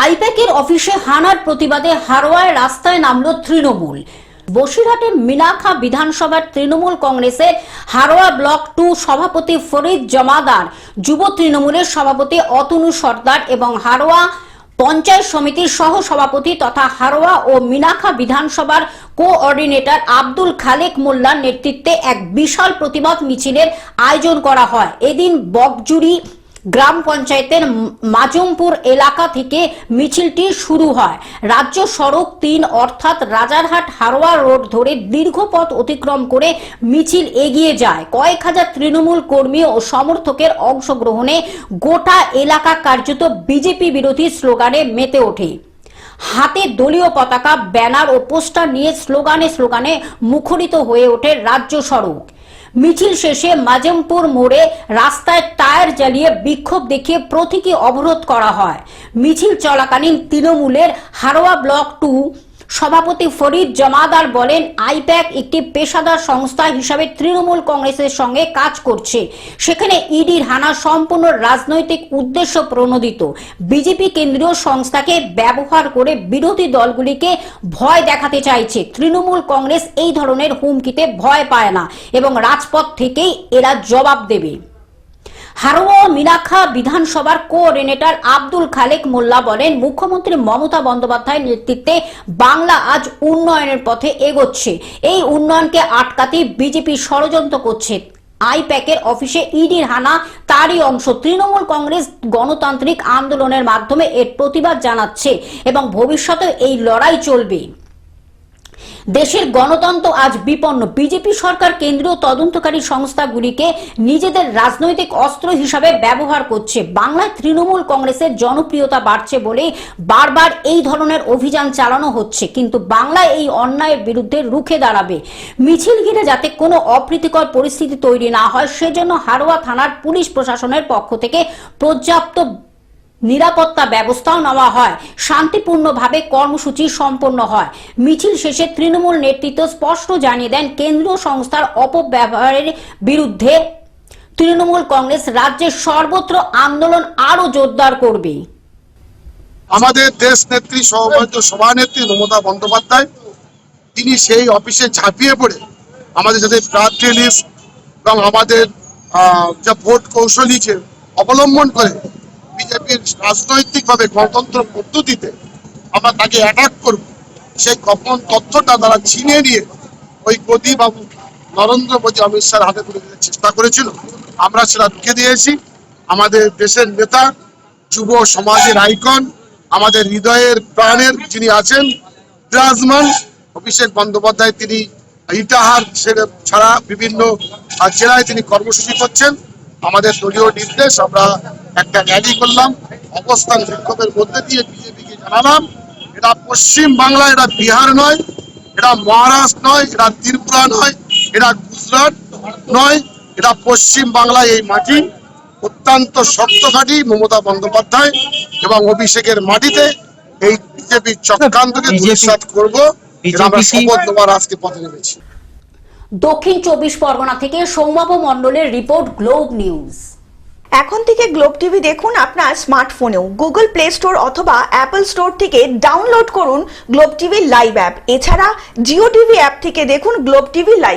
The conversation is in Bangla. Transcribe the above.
আইপ্যাকের অফিসে হানার প্রতিবাদে হারোয়ায় রাস্তায় নামল তৃণমূল। বসিরহাটের মিনাখা বিধানসভার তৃণমূল কংগ্রেসের হারোয়া ব্লক 2 সভাপতি ফরিদ জমাদার, যুব তৃণমূলের সভাপতি অতনু সর্দার এবং হারোয়া পঞ্চায়েত সমিতির সহ সভাপতি তথা হারোয়া ও মিনাখা বিধানসভার কোঅর্ডিনেটর আব্দুল খালেক মোল্লার নেতৃত্বে এক বিশাল প্রতিবাদ মিছিলের আয়োজন করা হয়। এদিন বকজুড়ি গ্রাম পঞ্চায়েতের মাজমপুর এলাকা থেকে মিছিলটি শুরু হয়। রাজ্য সড়ক 3 অর্থাৎ রাজারহাট হারোয়া রোড ধরে দীর্ঘ পথ অতিক্রম করে মিছিল এগিয়ে যায়। কয়েক হাজার তৃণমূল কর্মী ও সমর্থকের অংশগ্রহণে গোটা এলাকা কার্যত বিজেপি বিরোধী স্লোগানে মেতে ওঠে। হাতে দলীয় পতাকা, ব্যানার ও পোস্টার নিয়ে স্লোগানে মুখরিত হয়ে ওঠে রাজ্য সড়ক। মিছিল শেষে মাজমপুর মোড়ে রাস্তায় টায়ার জ্বালিয়ে বিক্ষোভ দেখিয়ে প্রতীকী অবরোধ করা হয়। মিছিল চলাকালীন তৃণমূলের হারোয়া ব্লক 2 সভাপতি ফরিদ জমাদার বলেন, আইপ্যাক একটি পেশাদার সংস্থা হিসাবে তৃণমূল কংগ্রেসের সঙ্গে কাজ করছে। সেখানে ইডির হানা সম্পূর্ণ রাজনৈতিক উদ্দেশ্য প্রণোদিত। বিজেপি কেন্দ্রীয় সংস্থাকে ব্যবহার করে বিরোধী দলগুলিকে ভয় দেখাতে চাইছে। তৃণমূল কংগ্রেস এই ধরনের হুমকিতে ভয় পায় না এবং রাজপথ থেকেই এরা জবাব দেবে। হারোয়া মিনাখা বিধানসভার কোঅর্ডিনেটর আব্দুল খালেক মোল্লা বলেন, মুখ্যমন্ত্রী মমতা বন্দ্যোপাধ্যায়ের নেতৃত্বে বাংলা আজ উন্নয়নের পথে এগোচ্ছে। এই উন্নয়নকে আটকাতে বিজেপি ষড়যন্ত্র করছে। আইপ্যাকের অফিসে ইডির হানা তারই অংশ। তৃণমূল কংগ্রেস গণতান্ত্রিক আন্দোলনের মাধ্যমে এর প্রতিবাদ জানাচ্ছে এবং ভবিষ্যতে এই লড়াই চলবে। দেশের গণতন্ত্র আজ বিপন্ন। বিজেপি সরকার কেন্দ্রীয় তদন্তকারী সংস্থাগুলিকে নিজেদের রাজনৈতিক অস্ত্র হিসাবে ব্যবহার করছে। বাংলায় তৃণমূল কংগ্রেসের জনপ্রিয়তা বাড়ছে বলে বারবার এই ধরনের অভিযান চালানো হচ্ছে, কিন্তু বাংলায় এই অন্যায়ের বিরুদ্ধে রুখে দাঁড়াবে। মিছিল ঘিরে যাতে কোনো অপ্রীতিকর পরিস্থিতি তৈরি না হয় সেজন্য হারোয়া থানার পুলিশ প্রশাসনের পক্ষ থেকে পর্যাপ্ত নিরাপত্তা ব্যবস্থাও নেওয়া হয়। শান্তিপূর্ণভাবে কর্মসূচি সম্পন্ন হয়। মিছিল শেষে তৃণমূল নেতৃত্ব স্পষ্ট জানিয়ে দেন, কেন্দ্রীয় সংস্থার অপব্যবহারের বিরুদ্ধে তৃণমূল কংগ্রেস রাজ্যের সর্বত্র আন্দোলন আরো জোরদার করবে। আমাদের দেশ নেত্রী সভানেত্রী মমতা বন্দ্যোপাধ্যায় তিনি সেই অফিসে ঝাঁপিয়ে পড়ে আমাদের যাদের প্রার্থী লিস্ট এবং আমাদের যা ভোট কৌশলী অবলম্বন করে বিজেপির রাজনৈতিকভাবে গণতন্ত্র পদ্ধতিতে আমরা তাকে অ্যাটাক করব, সেই গোপন তথ্যটা তারা ছিনিয়ে নিয়ে ওই গদিবাবু নরেন্দ্র মোদী অমিত শাহর হাতে তুলে দিতে চেষ্টা করেছিল। আমরা সেটা রুখে দিয়েছি। আমাদের দেশের নেতা, যুব সমাজের আইকন, আমাদের হৃদয়ের প্রাণের যিনি আছেন বিরাজমান অভিষেক বন্দ্যোপাধ্যায়, তিনি ইটাহার ছাড়া বিভিন্ন জেলায় তিনি কর্মসূচি করছেন। আমাদের দলীয় নির্দেশ, আমরা একটা র্যালি করলাম, অবস্থান বিক্ষোভের মধ্যে দিয়ে বিজেপিকে জানালাম, এটা পশ্চিম বাংলা, এটা বিহার নয়, এটা মহারাষ্ট্র নয়, এটা ত্রিপুরা নয়, এটা গুজরাট নয়, এটা পশ্চিম বাংলা। এই মাটি অত্যন্ত শক্ত ঘাঁটি মমতা বন্দ্যোপাধ্যায় এবং অভিষেকের মাটিতে এই বিজেপির চক্রান্তকে দুঃসাৎ করবো। আমরা শপথ নেওয়ার আজকে পথে নেমেছি। দক্ষিণ 24 পরগনা থেকে সৌম্যব মণ্ডলের রিপোর্ট, গ্লোব নিউজ। এখন থেকে গ্লোব টিভি দেখুন আপনার স্মার্টফোনেও। গুগল প্লে স্টোর অথবা অ্যাপল স্টোর থেকে ডাউনলোড করুন গ্লোব টিভি লাইভ অ্যাপ। এছাড়া জিও টিভি অ্যাপ থেকে দেখুন গ্লোব টিভি লাইভ।